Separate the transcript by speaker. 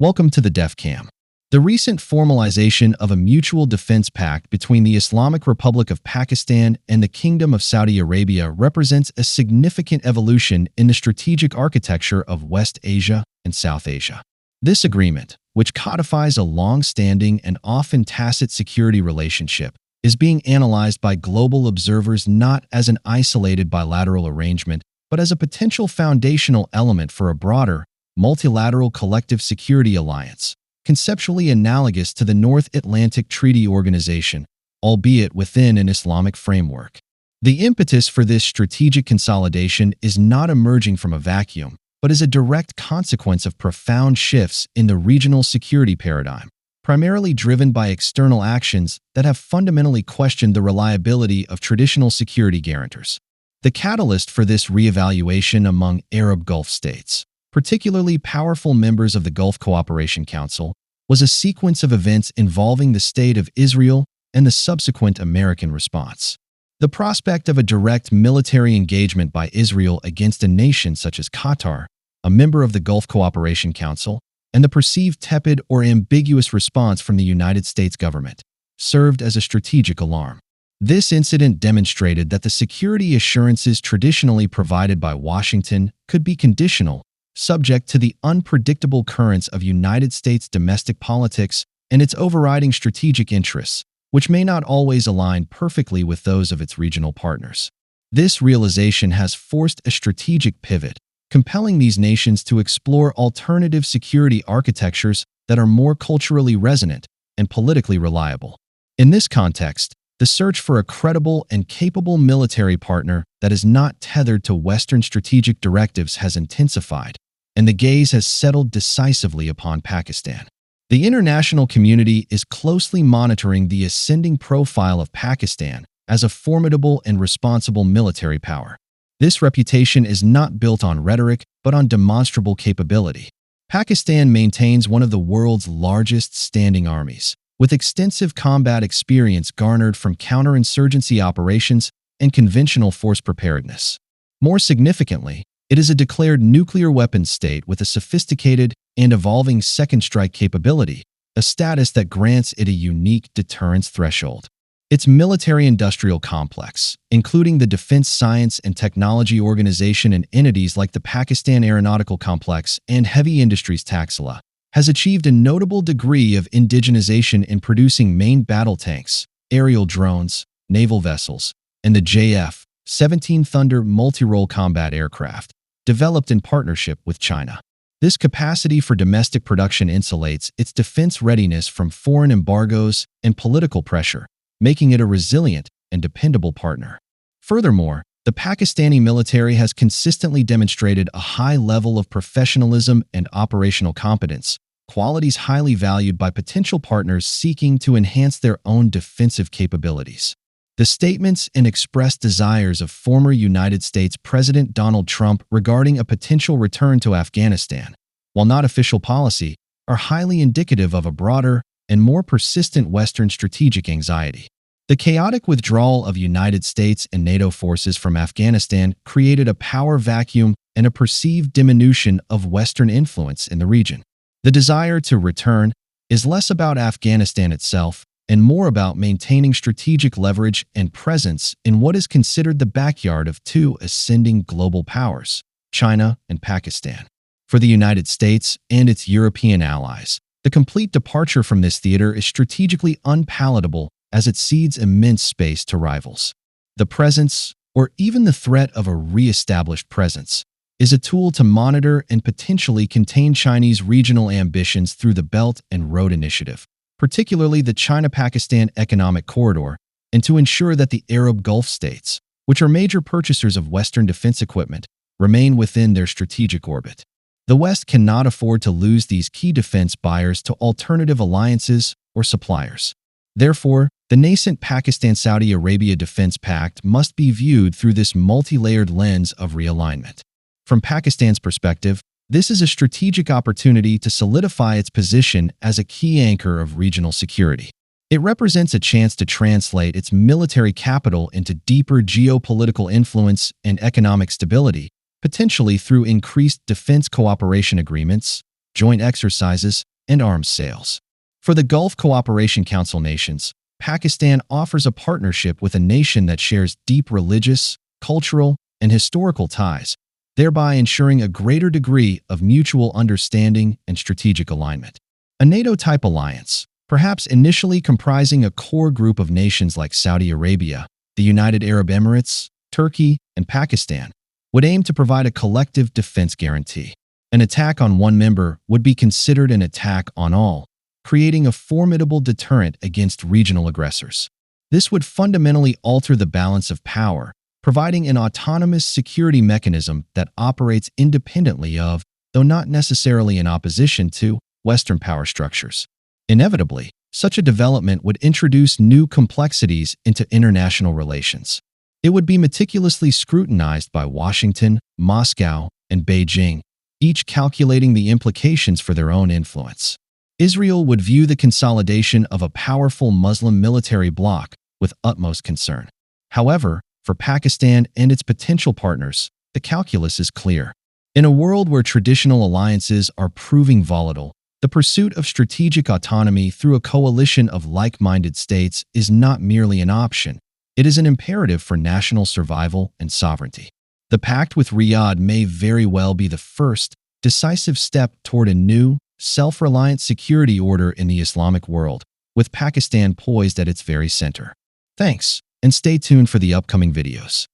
Speaker 1: Welcome to the DefCam. The recent formalization of a mutual defense pact between the Islamic Republic of Pakistan and the Kingdom of Saudi Arabia represents a significant evolution in the strategic architecture of West Asia and South Asia. This agreement, which codifies a long-standing and often tacit security relationship, is being analyzed by global observers not as an isolated bilateral arrangement, but as a potential foundational element for a broader, multilateral collective security alliance, conceptually analogous to the North Atlantic Treaty Organization, albeit within an Islamic framework. The impetus for this strategic consolidation is not emerging from a vacuum, but is a direct consequence of profound shifts in the regional security paradigm, primarily driven by external actions that have fundamentally questioned the reliability of traditional security guarantors. The catalyst for this reevaluation among Arab Gulf states, particularly powerful members of the Gulf Cooperation Council, was a sequence of events involving the State of Israel and the subsequent American response. The prospect of a direct military engagement by Israel against a nation such as Qatar, a member of the Gulf Cooperation Council, and the perceived tepid or ambiguous response from the United States government served as a strategic alarm. This incident demonstrated that the security assurances traditionally provided by Washington could be conditional, subject to the unpredictable currents of United States domestic politics and its overriding strategic interests, which may not always align perfectly with those of its regional partners. This realization has forced a strategic pivot, compelling these nations to explore alternative security architectures that are more culturally resonant and politically reliable. In this context, the search for a credible and capable military partner that is not tethered to Western strategic directives has intensified, and the gaze has settled decisively upon Pakistan. The international community is closely monitoring the ascending profile of Pakistan as a formidable and responsible military power. This reputation is not built on rhetoric, but on demonstrable capability. Pakistan maintains one of the world's largest standing armies, with extensive combat experience garnered from counterinsurgency operations and conventional force preparedness. More significantly, it is a declared nuclear weapons state with a sophisticated and evolving second strike capability, a status that grants it a unique deterrence threshold. Its military-industrial complex, including the Defense Science and Technology Organization and entities like the Pakistan Aeronautical Complex and Heavy Industries Taxila, has achieved a notable degree of indigenization in producing main battle tanks, aerial drones, naval vessels, and the JF-17 Thunder multi-role combat aircraft, developed in partnership with China. This capacity for domestic production insulates its defense readiness from foreign embargoes and political pressure, making it a resilient and dependable partner. Furthermore, the Pakistani military has consistently demonstrated a high level of professionalism and operational competence, qualities highly valued by potential partners seeking to enhance their own defensive capabilities. The statements and expressed desires of former United States President Donald Trump regarding a potential return to Afghanistan, while not official policy, are highly indicative of a broader and more persistent Western strategic anxiety. The chaotic withdrawal of United States and NATO forces from Afghanistan created a power vacuum and a perceived diminution of Western influence in the region. The desire to return is less about Afghanistan itself and more about maintaining strategic leverage and presence in what is considered the backyard of two ascending global powers, China and Pakistan. For the United States and its European allies, the complete departure from this theater is strategically unpalatable as it cedes immense space to rivals. The presence, or even the threat of a re-established presence, is a tool to monitor and potentially contain Chinese regional ambitions through the Belt and Road Initiative, particularly the China-Pakistan Economic Corridor, and to ensure that the Arab Gulf states, which are major purchasers of Western defense equipment, remain within their strategic orbit. The West cannot afford to lose these key defense buyers to alternative alliances or suppliers. Therefore, the nascent Pakistan-Saudi Arabia Defense Pact must be viewed through this multi-layered lens of realignment. From Pakistan's perspective, this is a strategic opportunity to solidify its position as a key anchor of regional security. It represents a chance to translate its military capital into deeper geopolitical influence and economic stability, potentially through increased defense cooperation agreements, joint exercises, and arms sales. For the Gulf Cooperation Council nations, Pakistan offers a partnership with a nation that shares deep religious, cultural, and historical ties, thereby ensuring a greater degree of mutual understanding and strategic alignment. A NATO-type alliance, perhaps initially comprising a core group of nations like Saudi Arabia, the United Arab Emirates, Turkey, and Pakistan, would aim to provide a collective defense guarantee. An attack on one member would be considered an attack on all, creating a formidable deterrent against regional aggressors. This would fundamentally alter the balance of power, providing an autonomous security mechanism that operates independently of, though not necessarily in opposition to, Western power structures. Inevitably, such a development would introduce new complexities into international relations. It would be meticulously scrutinized by Washington, Moscow, and Beijing, each calculating the implications for their own influence. Israel would view the consolidation of a powerful Muslim military bloc with utmost concern. However, for Pakistan and its potential partners, the calculus is clear. In a world where traditional alliances are proving volatile, the pursuit of strategic autonomy through a coalition of like-minded states is not merely an option. It is an imperative for national survival and sovereignty. The pact with Riyadh may very well be the first, decisive step toward a new, self-reliant security order in the Islamic world, with Pakistan poised at its very center. Thanks, and stay tuned for the upcoming videos.